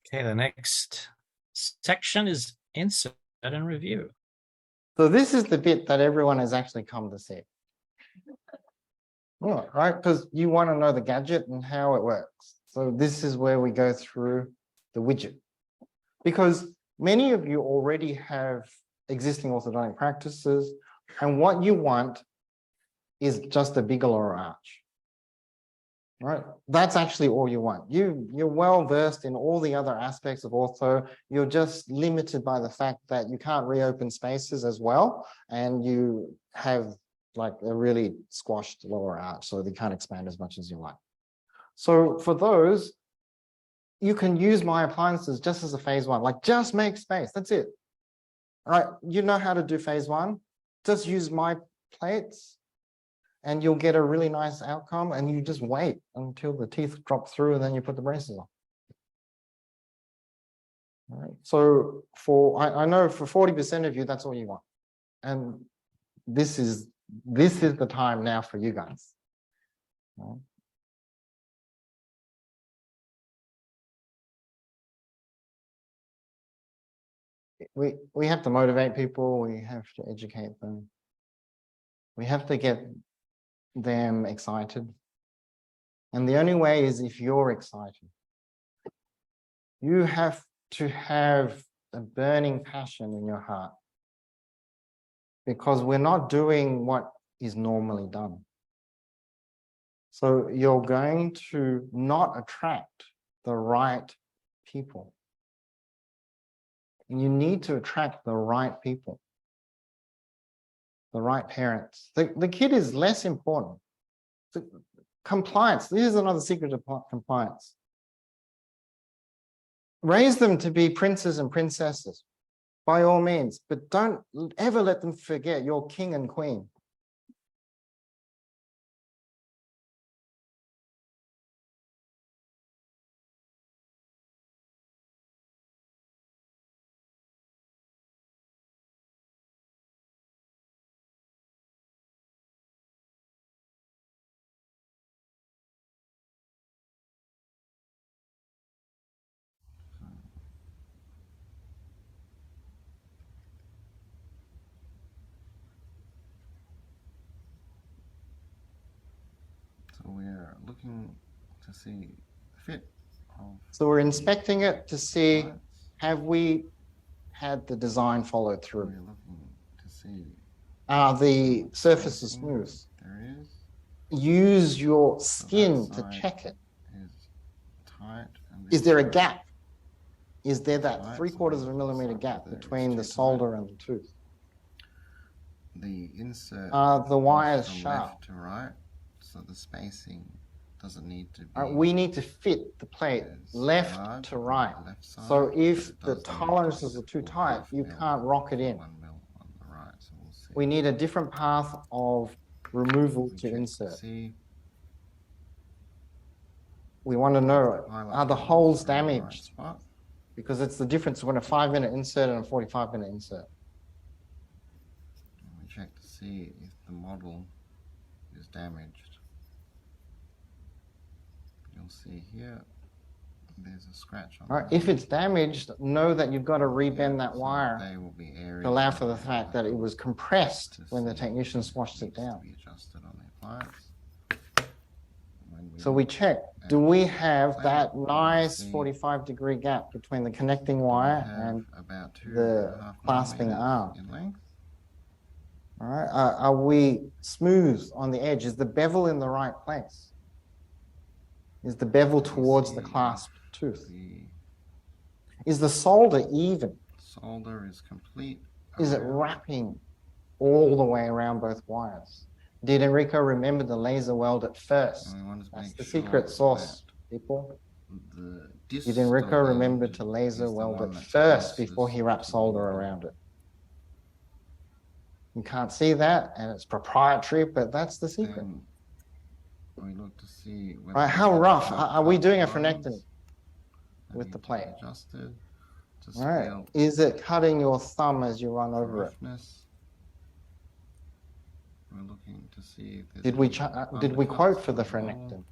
Okay, the next section is insert and review. So this is the bit that everyone has actually come to see. Right? Because you want to know the gadget and how it works. So this is where we go through the widget. Because many of you already have existing orthodontic practices, and what you want is just a bigger lower arch. Right? That's actually all you want. You're well versed in all the other aspects of ortho. You're just limited by the fact that you can't reopen spaces as well, and you have like a really squashed lower arch, so they can't expand as much as you like. So for those, you can use my appliances just as a phase one, like just make space. That's it. All right, you know how to do phase one. Just use my plates and you'll get a really nice outcome, and you just wait until the teeth drop through and then you put the braces on. All right. So I know for 40% of you, that's all you want. And this is the time now for you guys. All right. We have to motivate people, we have to educate them. We have to get them excited. And the only way is if you're excited. You have to have a burning passion in your heart, because we're not doing what is normally done. So you're going to not attract the right people. And you need to attract the right people, the right parents. The kid is less important. Compliance, this is another secret of compliance. Raise them to be princes and princesses, by all means, but don't ever let them forget your king and queen. So we're looking to see fit of. So we're inspecting it to see, have we had the design followed through? We're looking to see. The surface is smooth. There is. Use your skin to check it. Is tight. Is there a gap? Is there that 3/4 of a millimeter gap between the solder and the tooth? The insert. The wires sharp? Left to right, so the spacing doesn't need to be. We need to fit the plate left to right. So if the tolerances are too tight, you can't rock it in. 1 mil on the right, so we'll see. We need a different path of removal to insert. We want to know, are the holes damaged? Because it's the difference between a 5-minute insert and a 45-minute insert. We check to see if the model is damaged. You'll see here, there's a scratch on. All right, if it's damaged, know that you've got to rebend that wire to allow for the fact that it was compressed when the technician swashed it down. Be adjusted on the appliance. So we check, do we have that nice 45-degree gap between the connecting wire and the clasping arm? All right, are we smooth on the edge? Is the bevel in the right place? Is the bevel towards the clasped tooth? Is the solder even? Solder is complete. Is it wrapping all the way around both wires? Did Enrico remember the laser weld at first? That's the secret sauce, people. Did Enrico remember to laser weld it first before he wrapped solder around it? You can't see that, and it's proprietary, but that's the secret. We look to see. Right, how rough? Are we doing a frenectomy with the plate? Adjusted. All right. Is it cutting your thumb as you run over it? We're looking to see if did we quote for the frenectomy?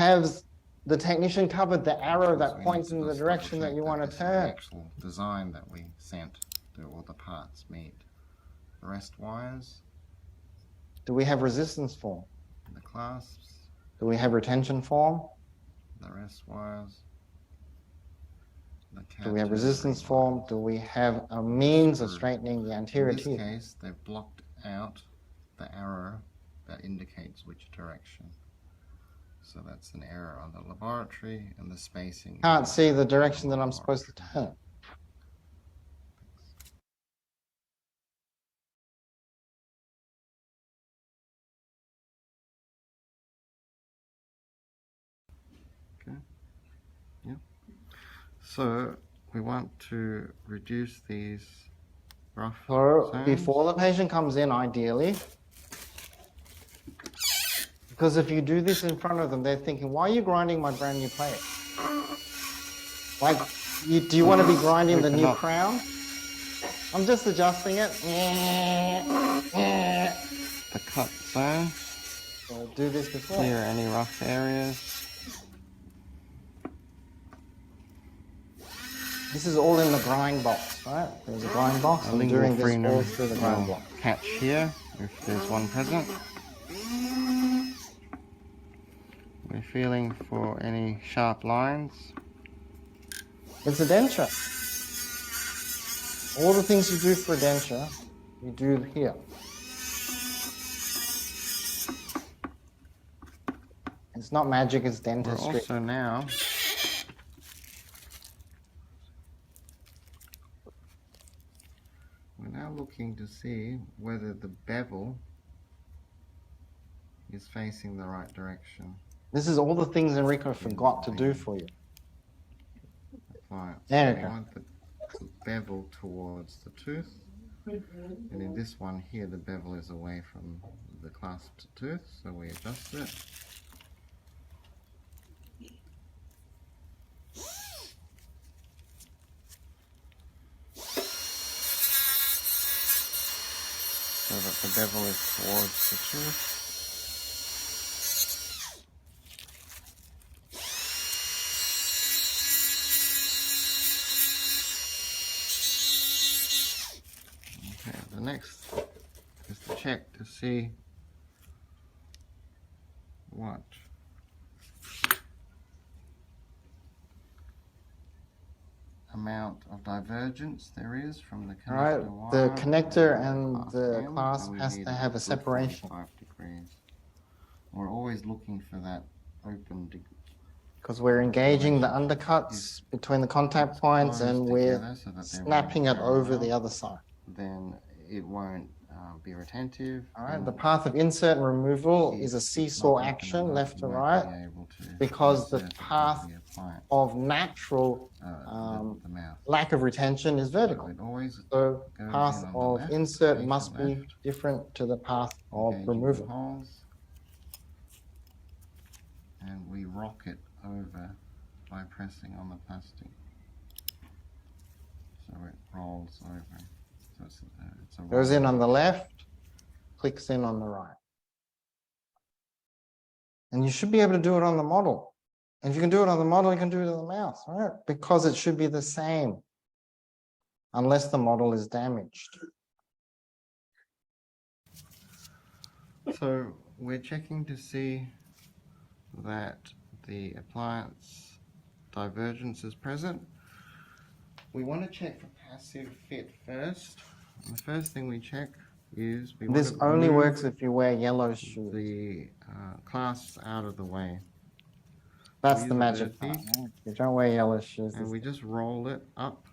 Has the technician covered the arrow Because that we points need in to the just direction that double-check you want this to is the turn? actual design that we sent, that all the parts meet. The rest wires, Do we have resistance form? the clasps, Do we have retention form? the rest wires, the Do we have catenary resistance form? wires. Do we have a means of Screw. straightening the In anterior this teeth? case, they've blocked out the arrow that indicates which direction. So that's an error on the laboratory, and the spacing. Can't is see the on direction that I'm laboratory. supposed to turn. Okay. Yeah. So we want to reduce these rough So zones. before the patient comes in, ideally, because if you do this in front of them, they're thinking, why are you grinding my brand new plate? Like, do you want to be grinding the new crown? I'm just adjusting it. The cut zone. So do this before. Clear any rough areas. This is all in the grind box, right? There's a grind box. I'm doing this all through the grind box. Catch here if there's one present. We're feeling for any sharp lines. It's a denture. All the things you do for a denture, you do here. It's not magic, it's We're dentistry. also now looking to see whether the bevel is facing the right direction. This is all the things Enrico forgot to do for you. Right. There So we we go. want the bevel towards the tooth. And in this one here, the bevel is away from the clasped tooth, so we adjust it. So that the bevel is towards the tooth. Okay, the next is to check to see what amount of divergence there is from the All right, connector wire. the connector and the M, clasp and we has need to have a good separation 45 degrees. We're always looking for that open because we're engaging the undercuts between the contact points and we're snapping it over the other side. Then it won't be retentive. All right, the path of insert and removal is a It's seesaw not open action, enough, left you to won't right, be able to because the insert it path into the appliance. of natural The mouth. lack of retention is So vertical. it always So goes path in on the of left, insert face must to be left, different to the path of engaging the removal. holes, and we rock it over by pressing on the plastic. So it rolls over. So it's a Goes in on the roll. left, clicks in on the right. And you should be able to do it on the model. And if you can do it on the model, you can do it on the mouse, right? Because it should be the same, unless the model is damaged. So we're checking to see that the appliance divergence is present. We want to check for passive fit first. And the first thing we check is we This want to only move works if you wear yellow shoes. the clasps out of the way. That's we the use magic earthy, part. Right? You don't wear yellow shoes. and we just roll it up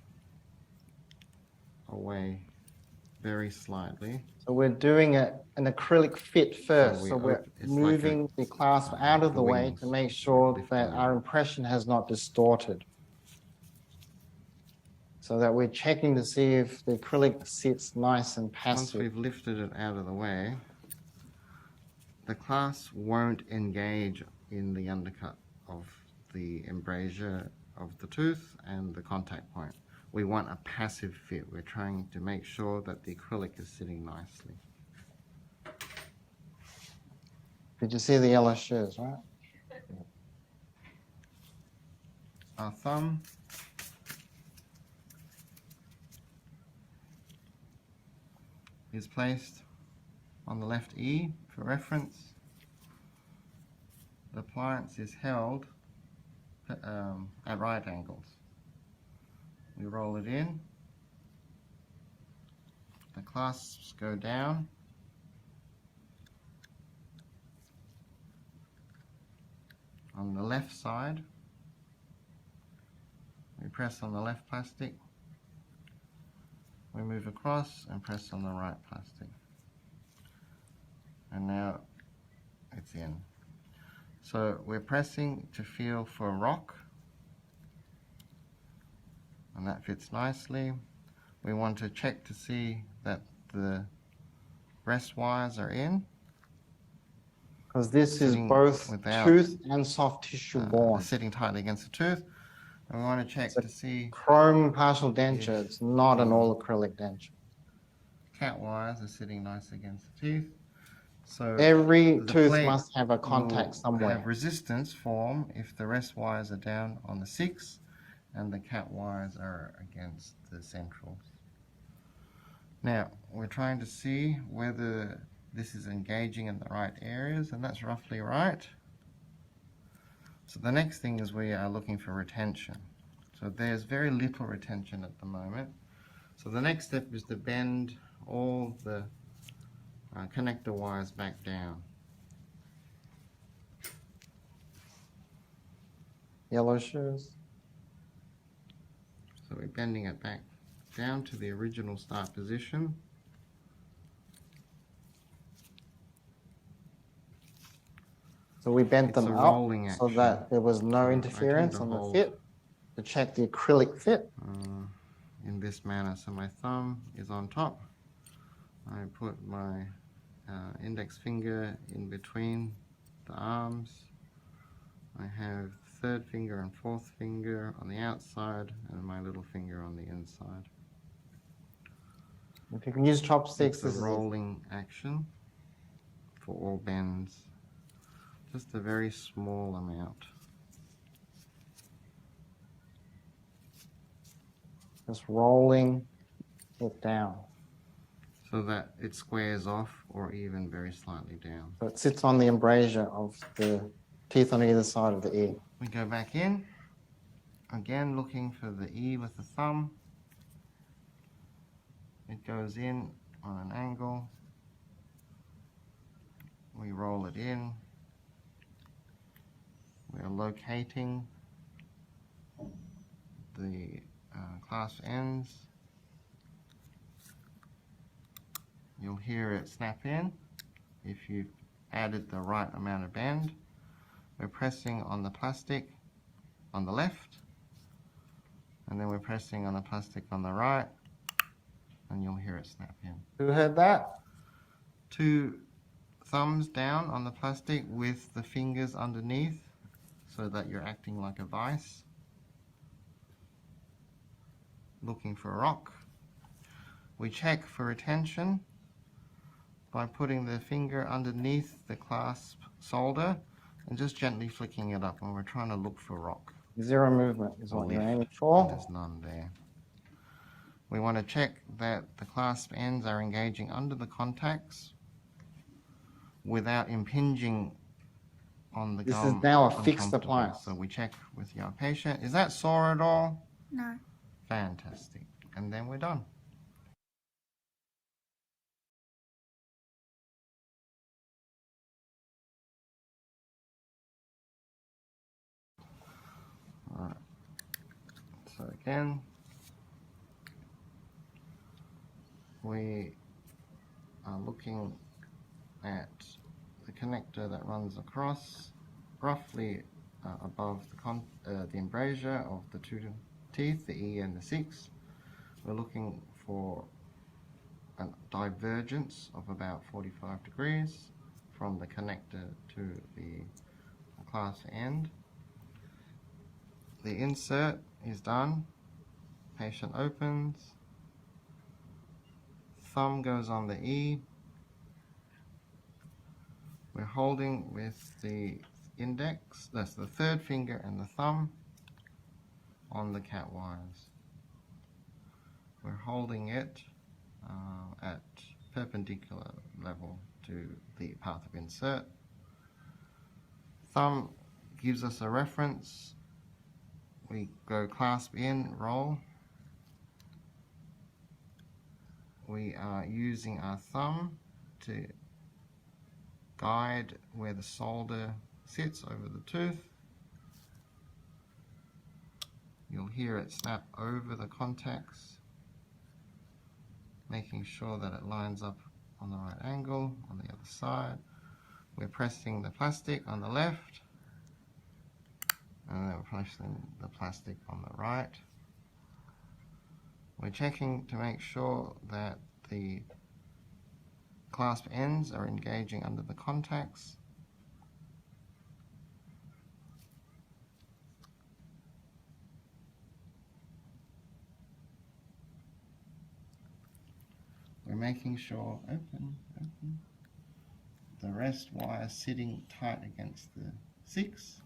away very slightly. So we're doing an acrylic fit first. we So we're it's moving like the clasp out of the way wings. to make sure Lift that over. our impression has not distorted. So that we're checking to see if the acrylic sits nice and Once passive. we've lifted it out of the way, the clasp won't engage in the undercut of the embrasure of the tooth and the contact point. We want a passive fit. We're trying to make sure that the acrylic is sitting nicely. Did you see the yellow shoes, right? our thumb is placed on the left E for reference. The appliance is held at right angles. We roll it in. The clasps go down. On the left side, we press on the left plastic. We move across and press on the right plastic. And now it's in. So we're pressing to feel for a rock. And that fits nicely. We want to check to see that the rest wires are in. Because this is Sitting both without, tooth and soft tissue borne. sitting tightly against the tooth. And we want to check to see Chrome partial denture, if it's not an the all acrylic denture. cat wires are sitting nice against the teeth. So Every the tooth plate must have a contact will somewhere. have resistance form if the rest wires are down on the 6 and the cat wires are against the centrals. Now we're trying to see whether this is engaging in the right areas, and that's roughly right. So the next thing is we are looking for retention. So there's very little retention at the moment. So the next step is to bend all the connector wires back down. Yellow shoes. So we're bending it back down to the original start position. So we bent It's them a up rolling so action. that there was no I tend interference to on the hold, fit to check the acrylic fit. in this manner. So my thumb is on top. I put my index finger in between the arms. I have third finger and fourth finger on the outside and my little finger on the inside. If you can use chopsticks, It's a this is rolling action for all bends. Just a very small amount. just rolling it down. So that it squares off or even very slightly down. So it sits on the embrasure of the teeth on either side of the ear. We go back in, again looking for the E with the thumb. It goes in on an angle. We roll it in. We are locating the clasp ends. You'll hear it snap in if you've added the right amount of bend. We're pressing on the plastic on the left, and then we're pressing on the plastic on the right, and you'll hear it snap in. Who heard that? 2 thumbs down on the plastic with the fingers underneath so that you're acting like a vice. Looking for a rock. We check for retention by putting the finger underneath the clasp solder and just gently flicking it up, and we're trying to look for rock. Zero movement is what you're lift, aiming and for. there's none there. We want to check that the clasp ends are engaging under the contacts without impinging on the This gum. is now a fixed uncomfortably. appliance. So we check with your patient. Is that sore at all? No. Fantastic. And then we're done. All right. So again, we are looking at the connector that runs across roughly above the embrasure of the 2 teeth, the E and the 6. We're looking for a divergence of about 45 degrees from the connector to the clasp end. The insert is done. Patient opens. Thumb goes on the E. We're holding with the index, that's the third finger and the thumb. on the cat wires. We're holding it at perpendicular level to the path of insert. Thumb gives us a reference. We go clasp in, roll. We are using our thumb to guide where the solder sits over the tooth. You'll hear it snap over the contacts, making sure that it lines up on the right angle on the other side. We're pressing the plastic on the left, and then we're pressing the plastic on the right. We're checking to make sure that the clasp ends are engaging under the contacts. We're making sure, open, the rest wire sitting tight against the 6.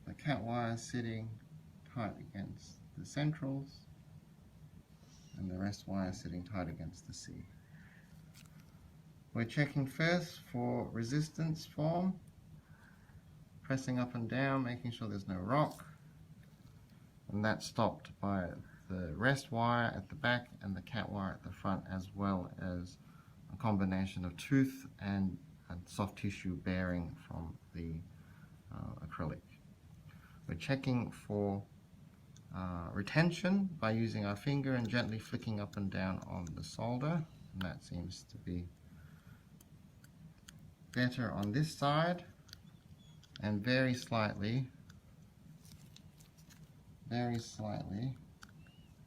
The cat wire sitting tight against the centrals, and the rest wire sitting tight against the C. We're checking first for resistance form, pressing up and down, making sure there's no rock, and that's stopped by the rest wire at the back and the cat wire at the front, as well as a combination of tooth and soft tissue bearing from the acrylic. We're checking for retention by using our finger and gently flicking up and down on the solder, and that seems to be better on this side, and very slightly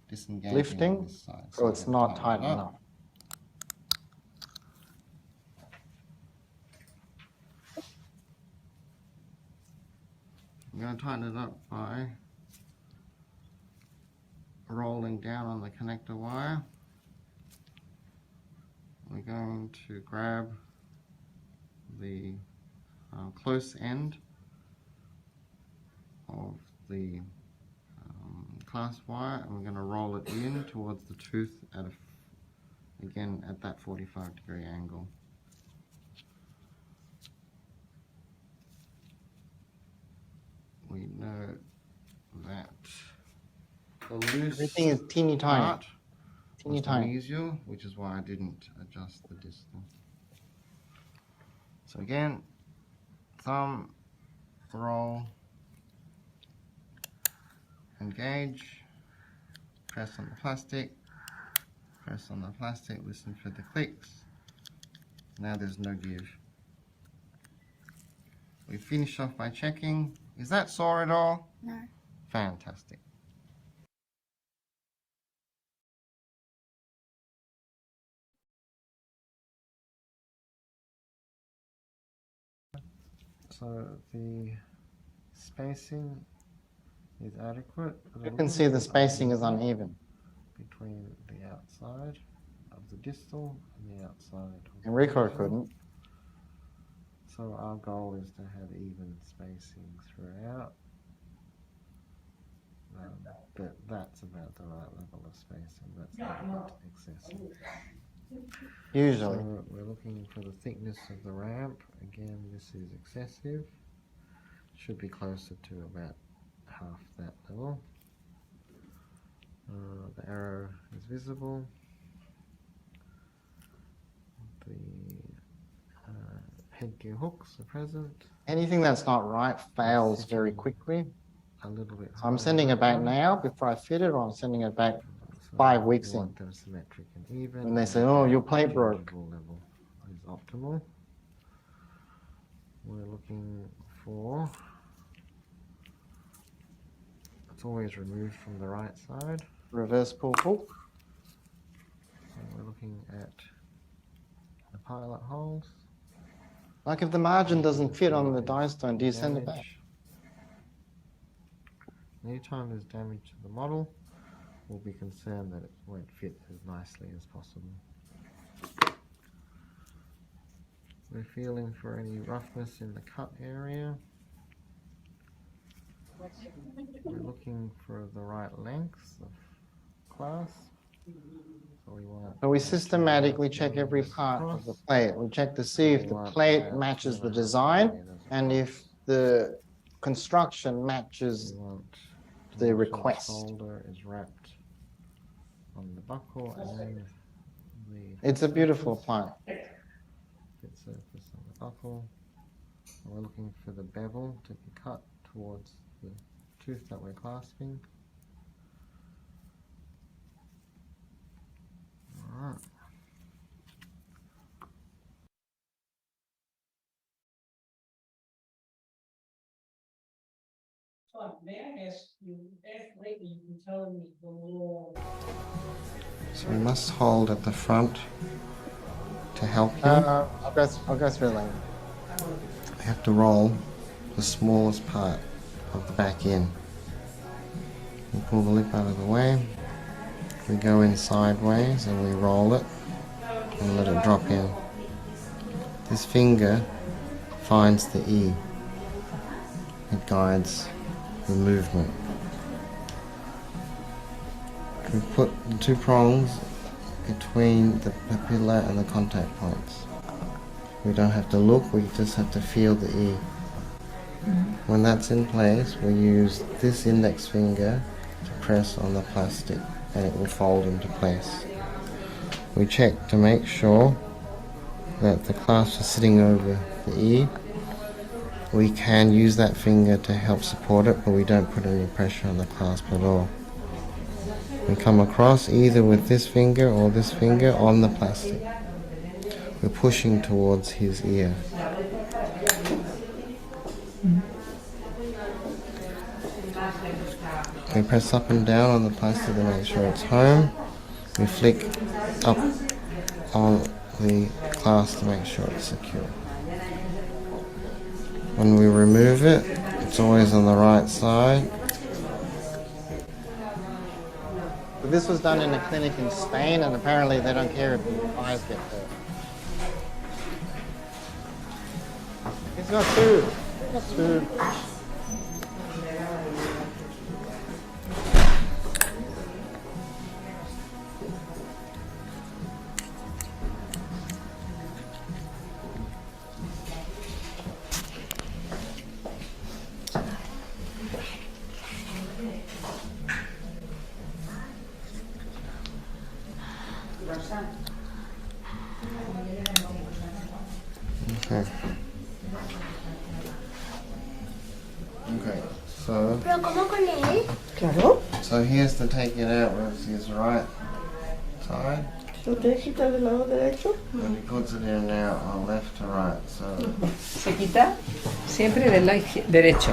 disengaging Lifting, on this side. so it's not tight enough. I'm going to tighten it up by rolling down on the connector wire. We're going to grab the close end of the clasp wire, and we're going to roll it in towards the tooth at again at that 45-degree angle. We know that the loose Everything is teeny tiny. part Teeny was the tiny. mesial, which is why I didn't adjust the distal. So again, thumb, roll, engage, press on the plastic, listen for the clicks. Now there's no give. We finish off by checking. Is that sore at all? No. Fantastic. So the spacing is adequate. You can see the spacing is uneven. Between the outside of the distal and the outside of the Enrico mesial. couldn't. So our goal is to have even spacing throughout. But that's about the right level of spacing. That's not excessive. Usually. So we're looking for the thickness of the ramp. Again, this is excessive. Should be closer to about half that level. The arrow is visible. The headgear hooks are present. Anything that's not right fails very quickly. A little bit. So I'm sending it back now before I fit it, or I'm sending it back 5 weeks in. Them symmetric and even. And they say, oh, your plate broke. Level is optimal. We're looking for. It's always removed from the right side. Reverse pull hook. So we're looking at the pilot holes. Like if the margin doesn't fit on the die stone, do you send it back? Damage. Anytime there's damage to the model, we'll be concerned that it won't fit as nicely as possible. We're feeling for any roughness in the cut area. we're looking for the right lengths of class. So we systematically check every part of the plate. We check to see if the plate matches the design and if the construction matches the request. Shoulder is wrapped on the buckle and the It's a beautiful appliance. fit surface on the buckle. And we're looking for the bevel to be cut towards the tooth that we're clasping. Alright. So we must hold at the front to help him. I'll go through later. We have to roll the smallest part of the back in. We pull the lip out of the way. We go in sideways and we roll it and let it drop in. This finger finds the E. It guides the movement. We put the two prongs between the papilla and the contact points. We don't have to look, we just have to feel the E. When that's in place, we use this index finger to press on the plastic and it will fold into place. We check to make sure that the clasp is sitting over the E. We can use that finger to help support it, but we don't put any pressure on the clasp at all. We come across either with this finger or this finger on the plastic. We're pushing towards his ear. We press up and down on the plastic to make sure it's home. We flick up on the clasp to make sure it's secure. When we remove it, it's always on the right side. This was done in a clinic in Spain, and apparently they don't care if your eyes get hurt. It's not food. It's food. Okay, so Pero ¿cómo con él? Claro. so he has to take it out with his right side, ¿Lo tienes que quitar del lado derecho? and he puts it in now on left to right. So Se quita siempre del lado derecho,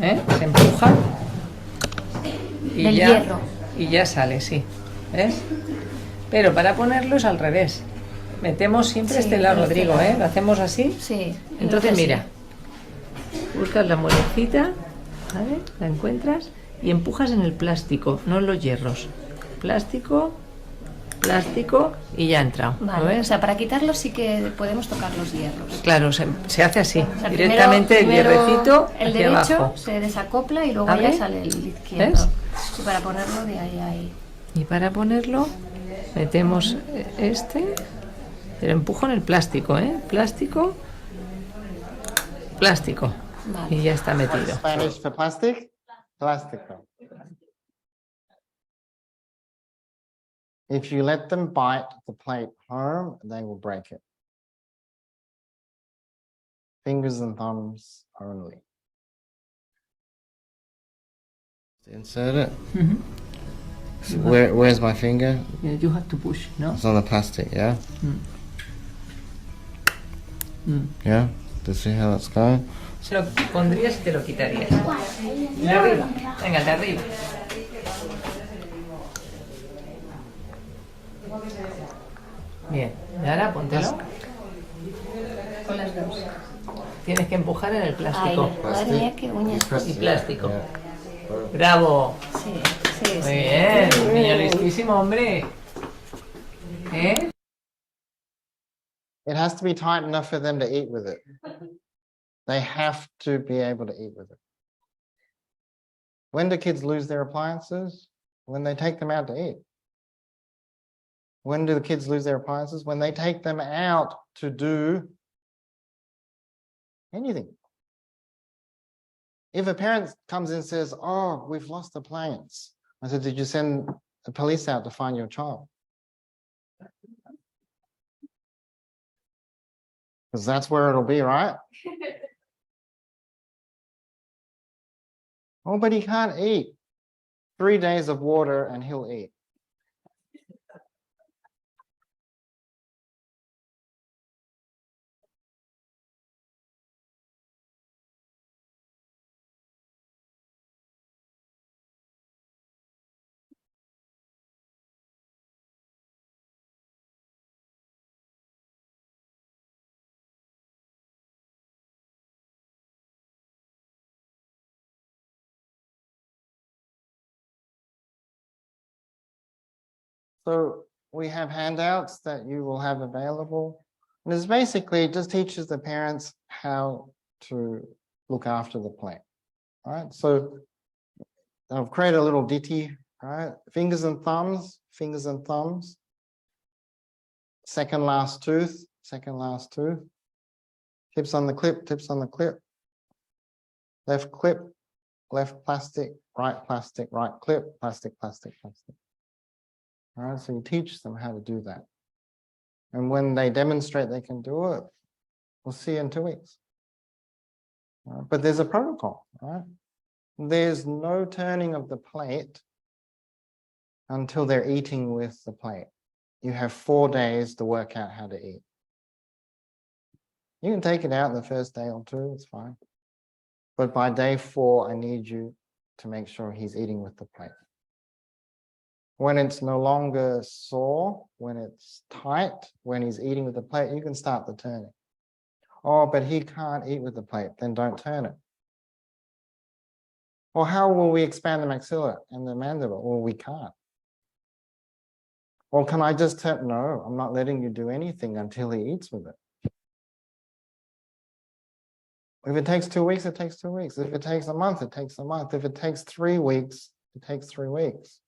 ¿eh? Se empuja y Del ya, hierro. y ya sale, sí. ¿Ves? Pero para ponerlo es al revés. Metemos siempre Sí, este lado, este Rodrigo, lado. ¿eh? Lo hacemos así. Sí. Entonces así. mira, buscas la muelecita, ¿vale? La encuentras y empujas en el plástico, no en los hierros. Plástico, plástico y ya ha entrado. ¿Lo Vale, ves? o sea, para quitarlo sí que podemos tocar los hierros. Claro, se hace así, O sea, directamente primero el hierrecito el hacia derecho abajo. se desacopla y luego ¿Abre? ya sale el izquierdo. ¿Ves? Y para ponerlo de ahí a ahí. Y para ponerlo metemos este, pero empujo en el plástico, ¿eh? Plástico, plástico. Vale. Y ya está metido. Spanish for plastic? Plástico. If you let them bite the plate home, they will break it. Fingers and thumbs only. insert it. So where's my finger? Yeah, you have to push, ¿no? It's on the plastic, yeah? Yeah? Do you see how that's going? Se lo pondrías y te lo quitarías. El de arriba. Venga, el de arriba. Bien, y ahora póntelo. Con las dos. Tienes que empujar en el Ay, plástico. madre mía, qué uñas. Press Y it, plástico. yeah. Bravo. Sí, sí, Muy sí. bien, niño listísimo, hombre. ¿Eh? It has to be tight enough for them to eat with it. They have to be able to eat with it. When do kids lose their appliances? When they take them out to eat. When do the kids lose their appliances? When they take them out to do anything. If a parent comes in and says, oh, we've lost the appliance. I said, did you send the police out to find your child? Because that's where it'll be, right? Oh, but he can't eat. 3 days of water and he'll eat. So we have handouts that you will have available. And it's basically, it just teaches the parents how to look after the plate. All right, so I've created a little ditty, right? Fingers and thumbs, fingers and thumbs. Second last tooth, second last tooth. Tips on the clip, tips on the clip. Left clip, left plastic, right clip, plastic, plastic, plastic. All right, so you teach them how to do that. And when they demonstrate they can do it, we'll see you in 2 weeks. All right, but there's a protocol, right? There's no turning of the plate until they're eating with the plate. You have 4 days to work out how to eat. You can take it out in the first day or 2, it's fine. But by day 4, I need you to make sure he's eating with the plate. When it's no longer sore, when it's tight, when he's eating with the plate, you can start the turning. Oh, but he can't eat with the plate, then don't turn it. Well, how will we expand the maxilla and the mandible? Well, we can't. Well, can I just turn? No, I'm not letting you do anything until he eats with it. If it takes 2 weeks, it takes 2 weeks. If it takes a month, it takes a month. If it takes 3 weeks, it takes 3 weeks.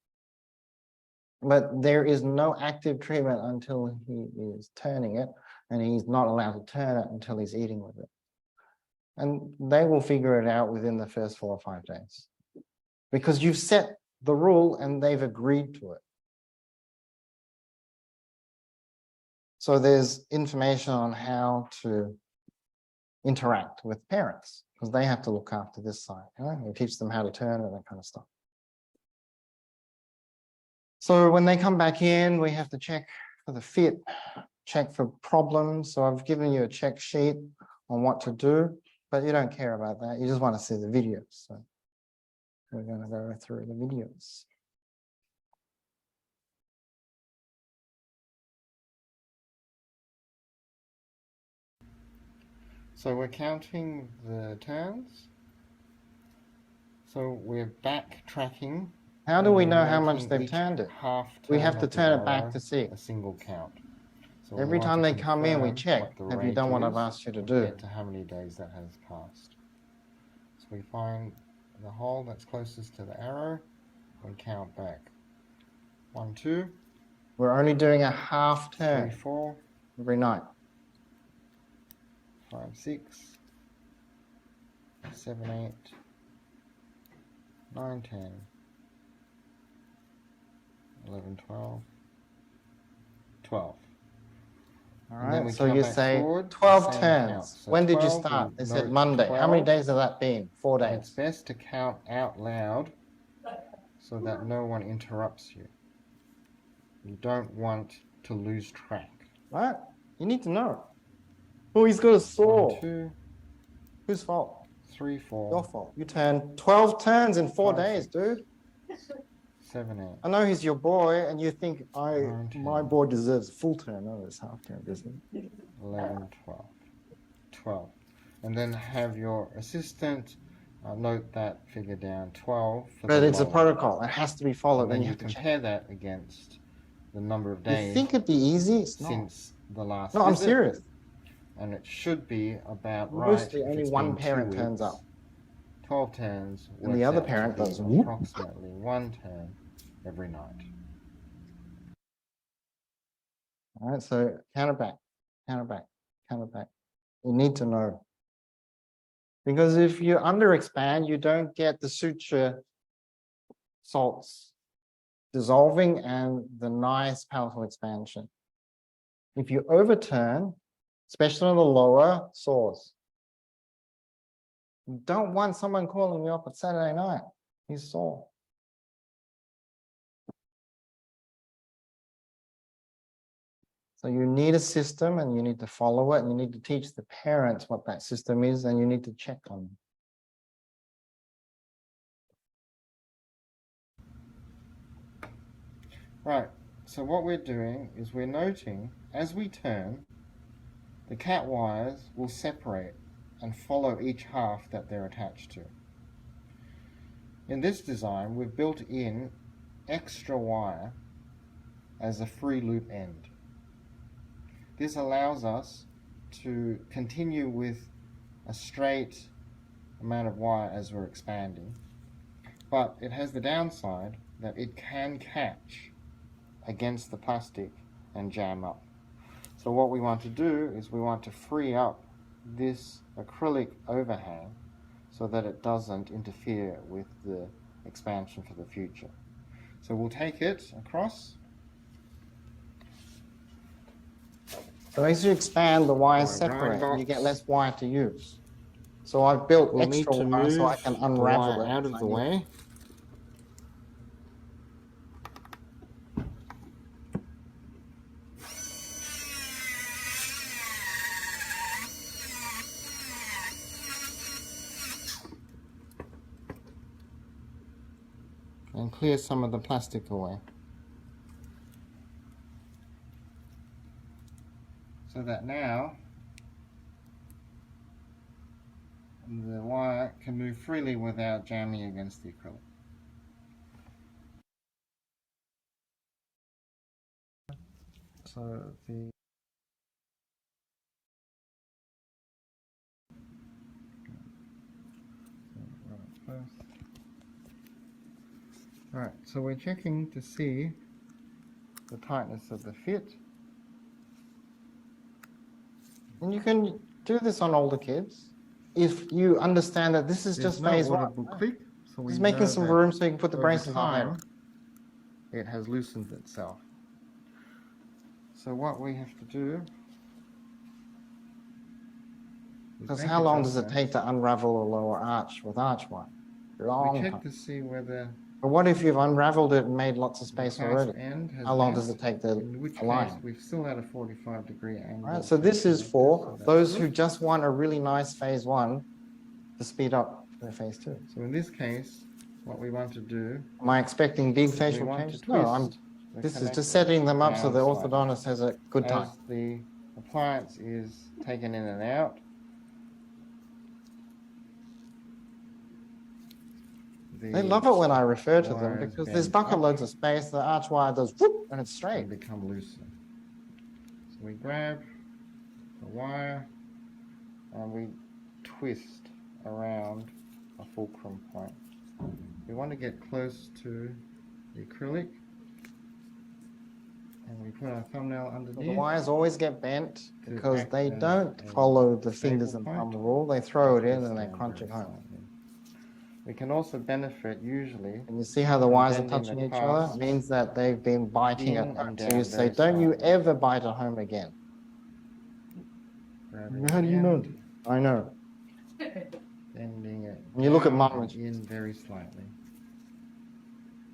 But there is no active treatment until he is turning it, and he's not allowed to turn it until he's eating with it. And they will figure it out within the first 4 or 5 days. Because you've set the rule and they've agreed to it. So there's information on how to interact with parents, because they have to look after this side. You know? We teach them how to turn it, that kind of stuff. So when they come back in, we have to check for the fit, check for problems. So I've given you a check sheet on what to do, but you don't care about that. You just want to see the videos. So we're going to go through the videos. So we're counting the turns. So we're backtracking. How do we know how much they've turned it? We have to turn it back to see. A single count. So every time they come in, we check. Have you done what I've asked you to do? Get to how many days that has passed. So we find the hole that's closest to the arrow and count back. 1, 2. We're only doing a half 3, turn 4. every night. 5, 6. 7, 8. 9, 10. 11, 12. 12. All right, so you say 12 turns. So when did you 12, start? They no, said Monday. 12. How many days has that been? 4 days. It's best to count out loud so that no one interrupts you. You don't want to lose track. Right? You need to know. Oh, he's got a saw. 1, 2. Whose fault? 3, 4. Your fault. You turned 12 turns in 4 days, dude. 7, 8. I know he's your boy, and you think 9, 10. my boy deserves a full turn. No, it's half turn, isn't it? 11, 12. 12. And then have your assistant note that figure down, 12. But it's a protocol. It has to be followed. And then you you have to compare that against the number of days You think it'd be easy? It's not. since the last No, I'm visit. serious. And it should be about Mostly right. if only it's one been 2 parent turns weeks, up. 12 turns. And the works other out to parent be does whoop. approximately 1 turn every night. All right, so counter back, counter back, counter back. You need to know. Because if you under expand, you don't get the suture salts dissolving and the nice powerful expansion. If you overturn, especially on the lower saws, you don't want someone calling you up at Saturday night. He's sore. So you need a system and you need to follow it and you need to teach the parents what that system is and you need to check on them. Right, so what we're doing is we're noting as we turn, the cat wires will separate and follow each half that they're attached to. In this design, we've built in extra wire as a free loop end. This allows us to continue with a straight amount of wire as we're expanding, but it has the downside that it can catch against the plastic and jam up. So what we want to do is we want to free up this acrylic overhang so that it doesn't interfere with the expansion for the future. So we'll take it across. So as you expand, the wires Or a grind separate and you box. get less wire to use. So I've built We'll need extra to wire move so I can the unravel wire it. out of the way. And clear some of the plastic away. So that now the wire can move freely without jamming against the acrylic. So the Alright, so we're checking to see the tightness of the fit. And you can do this on older kids if you understand that this is There's just no phase one. audible click, so we Just making know some that room so you can put the over braces on time, later. it has loosened itself. So what we have to do is Because make how long does it adjustments. take to unravel a lower arch with arch wire? Long We check time. to see whether But what if you've unraveled it and made lots of the space clasp already? end has How long does bent, it take to in which case align? we've still had a 45-degree angle. All right, so to this the is connector, for so that's those good. who just want a really nice phase one to speed up their phase two. So in this case, what we want to do, Am I expecting big we facial want to changes? twist No, I'm. the This is just connector setting them up so down the slightly. orthodontist has a good time. As the appliance is taken in and out, They love it when I refer to them wires because there's bend bucket up loads of space. The arch wire does whoop and it's straight. and become looser. So we grab the wire and we twist around a fulcrum point. We want to get close to the acrylic, and we put our thumbnail So underneath. the wires always get bent to because act they as don't a follow the staple fingers and point. thumb rule. They throw it in Twist and they down crunch very it home. slightly. We can also benefit usually And you see how the wires are bending touching the each other? clasp It means that they've been biting in at and home. So down you say, very don't you slightly. ever bite at home again. grabbing How do you the know? end, I know. bending it And you look at down mum and and in very slightly.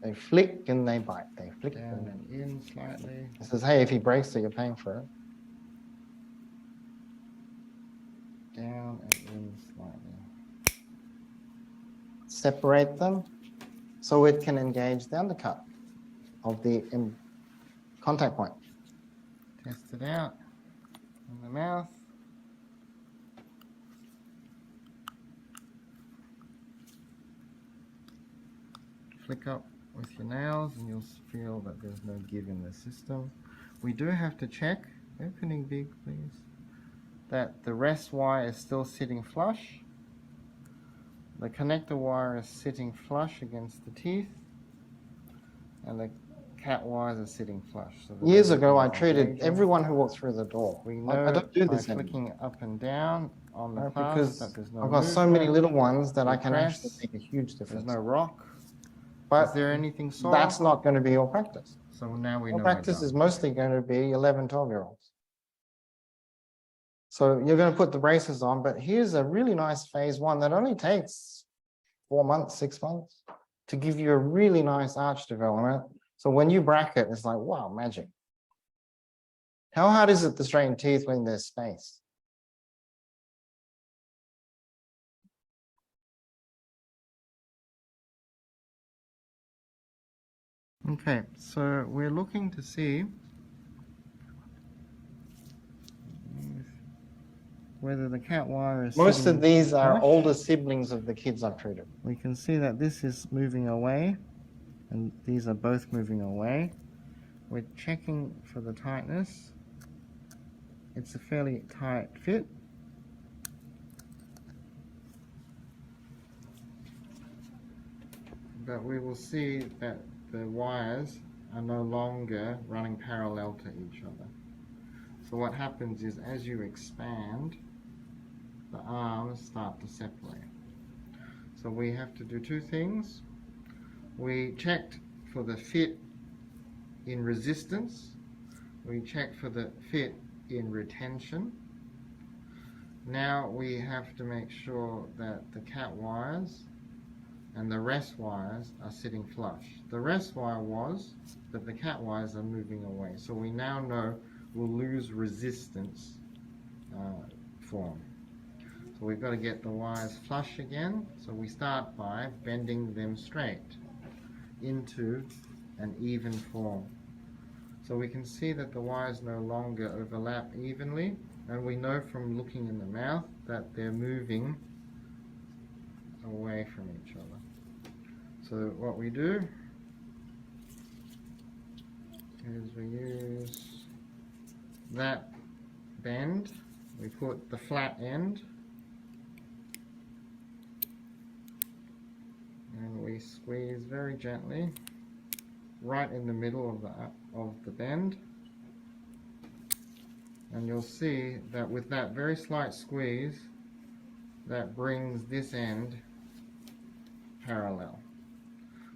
they flick and they bite. They flick Down and and in slightly. it says, hey, if he breaks it, you're paying for it. Down and in slightly. Separate them so it can engage the undercut of the contact point. Test it out in the mouth. Flick up with your nails and you'll feel that there's no give in the system. We do have to check, opening big please, that the rest wire is still sitting flush The connector wire is sitting flush against the teeth, and the cat wires are sitting flush. So that Years they ago, I don't treated engage. everyone who walked through the door. We I know don't do by this anymore. flicking up and down on the Right, clasp because that there's no I've got so many movement, little ones that you I can actually press, make a huge there's difference. no rock. But Is there anything sore? that's not going to be your practice. So now we Your know practice we're is done. mostly going to be 11, 12-year-olds. So you're going to put the braces on, but here's a really nice phase one that only takes 4 months, 6 months to give you a really nice arch development. So when you bracket, it's like, wow, magic. How hard is it to straighten teeth when there's space? Okay, so we're looking to see whether the cat wire is Most sitting of these are flush. older siblings of the kids I've treated. We can see that this is moving away, and these are both moving away. We're checking for the tightness. It's a fairly tight fit. But we will see that the wires are no longer running parallel to each other. So what happens is, as you expand, the arms start to separate. So we have to do two things. We checked for the fit in resistance. We checked for the fit in retention. Now we have to make sure that the cat wires and the rest wires are sitting flush. The rest wire was that the cat wires are moving away. So we now know we'll lose resistance form. So we've got to get the wires flush again. So we start by bending them straight into an even form. So we can see that the wires no longer overlap evenly, and we know from looking in the mouth that they're moving away from each other. So what we do is we use that bend, we put the flat end, and we squeeze very gently right in the middle of the bend, and you'll see that with that very slight squeeze, that brings this end parallel.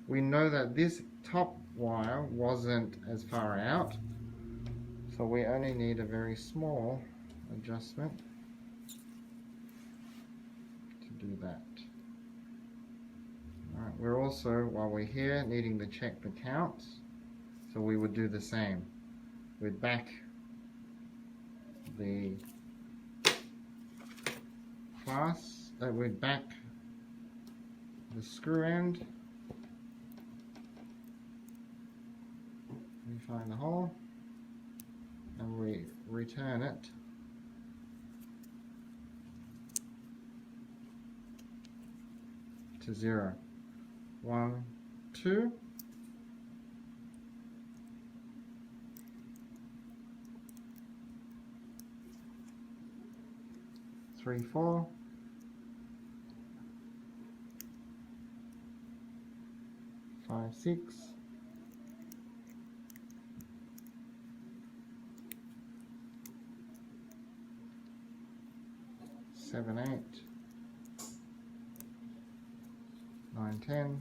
We know that this top wire wasn't as far out, so we only need a very small adjustment to do that. Alright, we're also, while we're here, needing to check the counts, so we would do the same. We'd back the we'd back the screw end, we find the hole, and we return it to 0. 1, 2. 3, 4. 5, 6. 7, 8. 9, 10.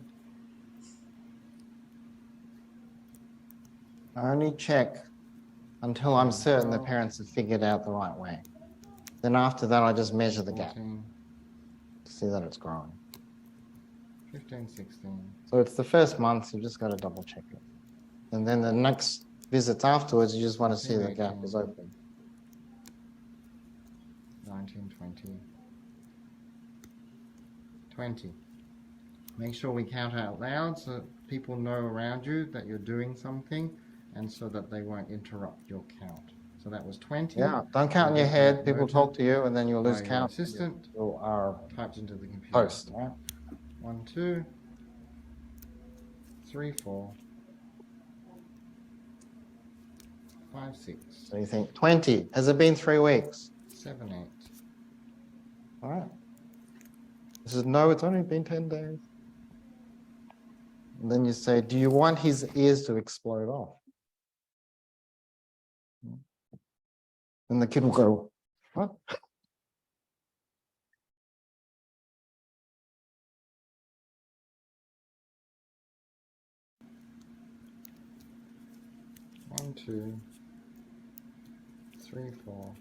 I only check until I'm certain the parents have figured out the right way. Then after that, I just measure the gap 14, to see that it's growing. 15, 16. So it's the first month, you just got to double check it. And then the next visits afterwards, you just want to see the gap is open. 19, 20. 20. Make sure we count out loud so people know around you that you're doing something, and so that they won't interrupt your count. So that was 20. Yeah, don't count in your head. People talk to you and then you'll lose by your count. assistant. You are Typed into the computer. post, right? 1, 2, 3, 4, 5, 6, So you think 20. Has it been 3 weeks? 7, 8, All right. He says, no, it's only been 10 days. And then you say, do you want his ears to explode off? And the kid will go, what? One, 2, 3, 4,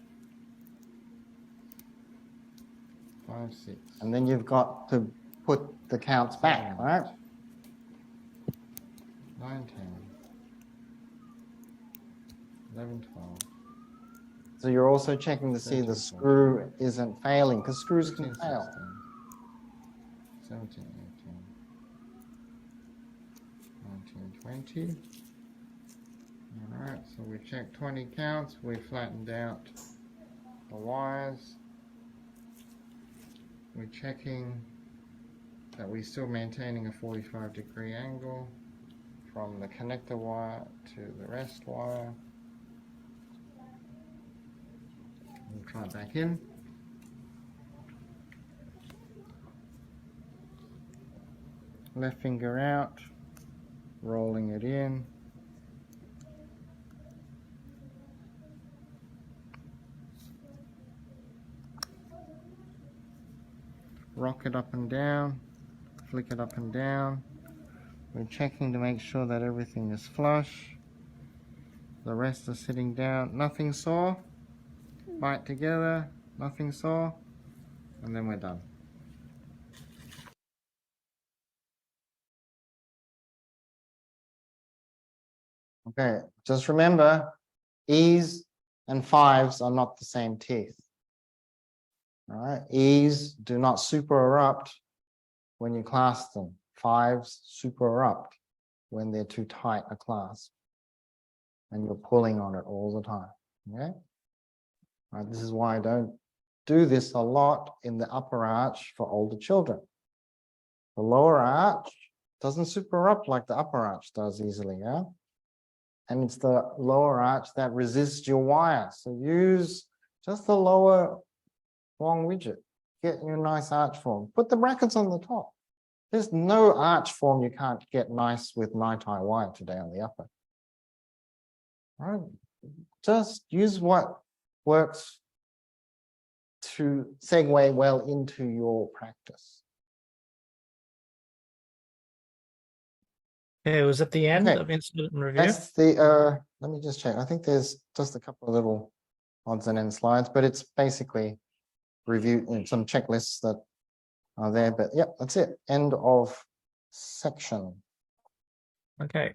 5, 6. And then you've got to put the counts back, right? 9, 10, 11, 12. So you're also checking to see the 13, screw isn't failing, because screws 15, can fail. 16, 17, 18, 19, 20. All right, so we checked 20 counts. We flattened out the wires. We're checking that we're still maintaining a 45-degree angle from the connector wire to the rest wire. We'll try it back in. Left finger out, rolling it in. Rock it up and down, flick it up and down. We're checking to make sure that everything is flush. The rest are sitting down, nothing sore. Bite together, nothing sore, and then we're done. Okay, just remember, E's and 5s are not the same teeth. All right, E's do not super erupt when you clasp them. 5s super erupt when they're too tight a clasp and you're pulling on it all the time. Okay, all right, this is why I don't do this a lot in the upper arch for older children. The lower arch doesn't super erupt like the upper arch does easily, yeah? And it's the lower arch that resists your wire. So use just the lower Wong widget. Get your nice arch form. Put the brackets on the top. There's no arch form you can't get nice with nine-tie wire today on the upper. All right. Just use what works to segue well into your practice. Okay, was at the end Okay. of incident and review. That's the, let me just check. I think there's just a couple of little odds and ends slides, but it's basically review some checklists that are there. But yeah, that's it. End of section. Okay.